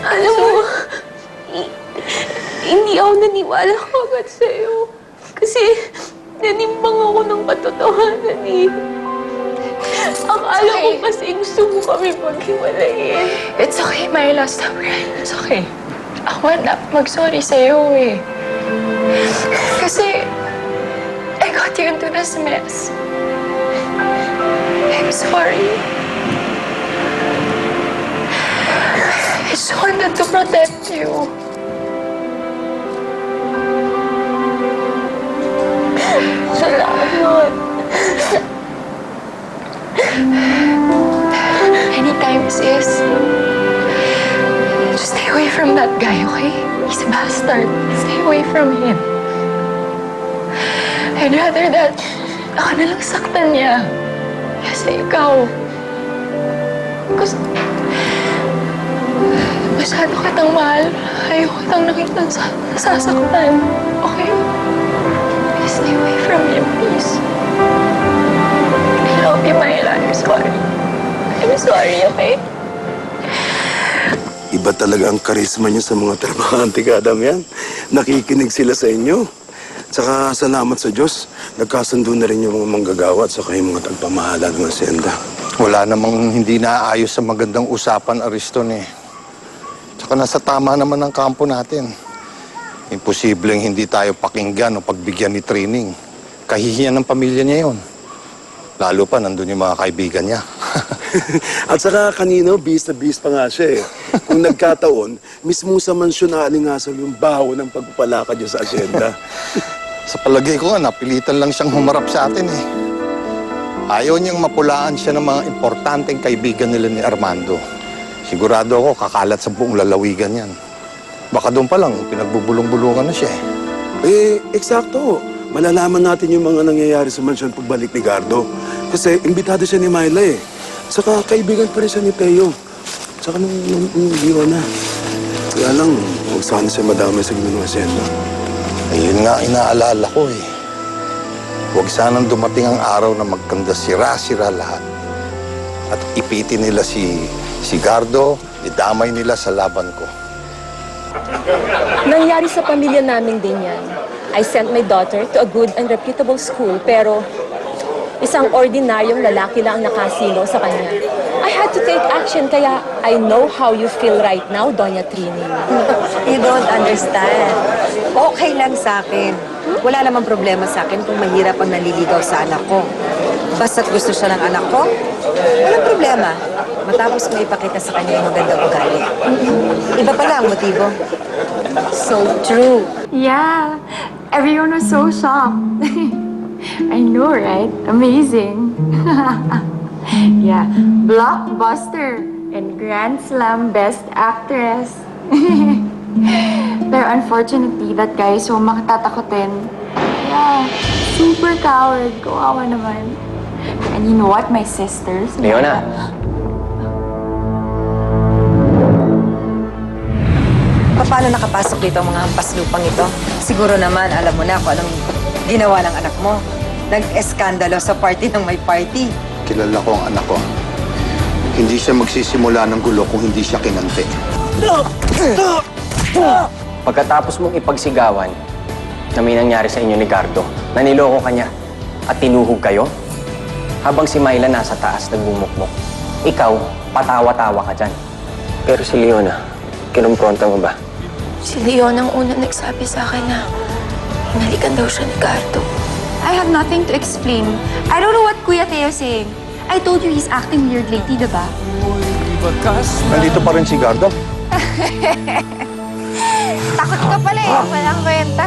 Alam mo, hindi ako naniwala agad sa'yo. Kasi nanimbang ako ng katotohanan eh. Akala ko kasi gusto mo kami maghiwalayin. It's okay, Myla. Stop crying. It's okay. Ako na mag-sorry sa'yo eh. Kasi I got you into this mess. I'm sorry. I just wanted to protect you. Salamat. Anytime, sis. Just stay away from that guy, okay? He's a bastard. Stay away from him. I'd rather that ako na lang saktan niya. Kasi ikaw. Gusto... Masyado kitang mahal. Ayoko kitang nakita nasasaktan. Okay? Stay away from him, please. I love you, Myla. I'm sorry. I'm sorry, okay? Iba talaga ang karisma niyo sa mga trabahante, Kadam yan. Nakikinig sila sa inyo. Tsaka salamat sa Diyos, nagkasundo na rin yung mga manggagawa at saka yung mga tagpamahala ng asyenda. Wala namang hindi naaayos sa magandang usapan, Ariston eh. Tsaka nasa tama naman ang kampo natin. Imposibleng hindi tayo pakinggan o pagbigyan ni Trining. Kahihiyan ng pamilya niya yun. Lalo pa, nandun yung mga kaibigan niya. At saka kanino, bis na bis pa nga siya eh. Kung nagkataon, mismo sa mansyon na alingasal yung baho ng pagpapalakad niya sa asyenda. Sa palagay ko nga, napilitan lang siyang humarap sa atin eh. Ayaw niyang mapulaan siya ng mga importanteng kaibigan nila ni Armando. Sigurado ako, kakalat sa buong lalawigan yan. Baka doon pa lang, pinagbubulong-bulungan na siya eh. Eksakto. Malalaman natin yung mga nangyayari sa mansyon pagbalik ni Gardo. Kasi imbitado siya ni Myla eh. Saka kaibigan pa rin siya ni Teo. Saka nung liwa na. Kaya lang, huwag sana siya madamay sa ginawang asyenda. Ayun nga, inaalala ko eh. Huwag sanang dumating ang araw na magkanda sira-sira lahat. At ipitin nila si Gardo, idamay nila sa laban ko. Nangyari sa pamilya namin din yan. I sent my daughter to a good and reputable school, pero isang ordinaryong lalaki lang ang nakasilo sa kanya. I had to take action, kaya I know how you feel right now, Doña Trini. You don't understand. Okay lang sa akin. Wala namang problema sa akin kung mahirap ang naliligaw sa anak ko. Basta't gusto siya ng anak ko, walang problema. Matapos may ipakita sa kanya yung magandang ugali. Iba pala ang motibo. So true. Yeah. Everyone was so shocked. I know, right? Amazing. Yeah. Blockbuster and Grand Slam Best Actress. Pero unfortunately, that guy is so makatatakotin. Yeah. Super coward. Kawawa naman. And you know what? My sisters... Leona. Paano nakapasok dito ang mga hampas lupang ito? Siguro naman, alam mo na kung anong ginawa ng anak mo. Nag-eskandalo sa party ng may party. Kilala ko ang anak ko. Hindi siya magsisimula ng gulo kung hindi siya kinanti. Pagkatapos mong ipagsigawan na may nangyari sa inyo ni Gardo, naniloko ka niya at tinuhog kayo, habang si Myla nasa taas nagbumukmok, ikaw, patawa-tawa ka dyan. Pero si Leona, kinumpronta mo ba? Si Leon ang unang nagsabi sa akin na hinalikan daw siya ni Gardo. I have nothing to explain. I don't know what Kuya Theo is saying. I told you he's acting weird lately, diba? Nandito pa rin si Gardo? Takot ka pala eh. Walang kwenta.